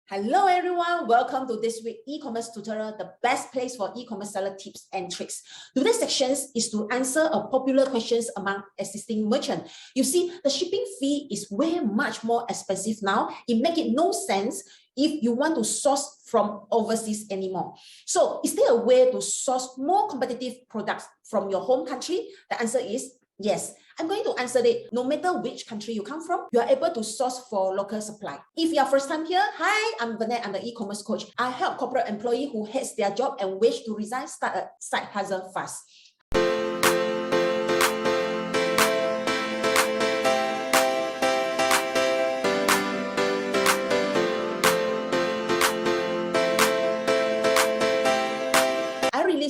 Hello everyone, welcome to this week e-commerce tutorial, the best place for e-commerce seller tips and tricks. Today's section is to answer a popular questions among existing merchants. You see, the shipping fee is way much more expensive now. It makes it no sense if you want to source from overseas anymore. So is there a way to source more competitive products from your home country? The answer is yes. I'm going to answer it. No matter which country you come from, you are able to source for local supply. If you are first time here, hi, I'm Vanette, I'm the e-commerce coach. I help corporate employees who hates their job and wish to resign, start a side hustle fast.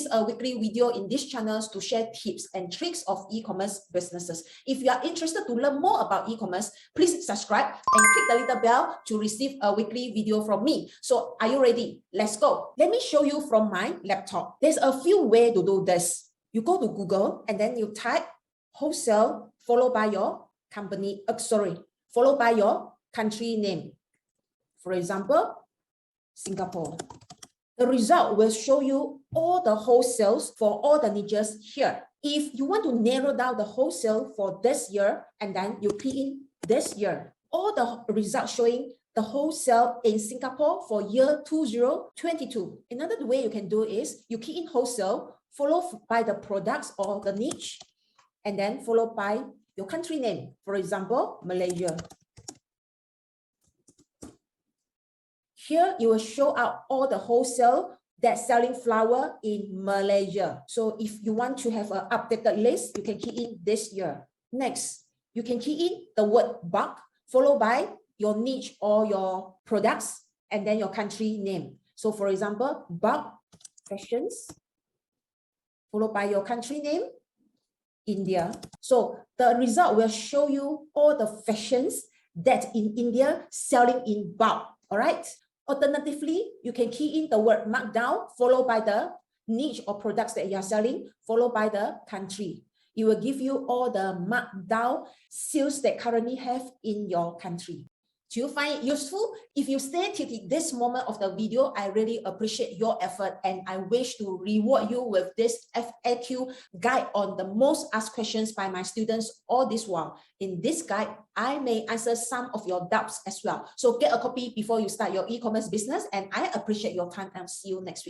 A weekly video in these channels to share tips and tricks of e-commerce businesses. If you are interested to learn more about e-commerce, please subscribe and click the little bell to receive a weekly video from me. So are you ready? Let's go. Let me show you from my laptop. There's a few ways to do this. You go to Google and then you type wholesale followed by your company, followed by your country name. For example, Singapore. The result will show you all the wholesales for all the niches here. If you want to narrow down the wholesale for this year, and then you key in this year, all the results showing the wholesale in Singapore for year 2022. Another way you can do is you key in wholesale, followed by the products or the niche, and then followed by your country name. For example, Malaysia. Here, you will show out all the wholesale that's selling flower in Malaysia. So if you want to have an updated list, you can key in this year. Next, you can key in the word bulk, followed by your niche or your products, and then your country name. So for example, bulk fashions, followed by your country name, India. So the result will show you all the fashions that in India selling in bulk, all right? Alternatively, you can key in the word markdown, followed by the niche or products that you are selling, followed by the country. It will give you all the markdown sales that currently have in your country. Do you find it useful? If you stay till this moment of the video, I really appreciate your effort and I wish to reward you with this FAQ guide on the most asked questions by my students all this while. In this guide, I may answer some of your doubts as well. So get a copy before you start your e-commerce business and I appreciate your time and see you next week.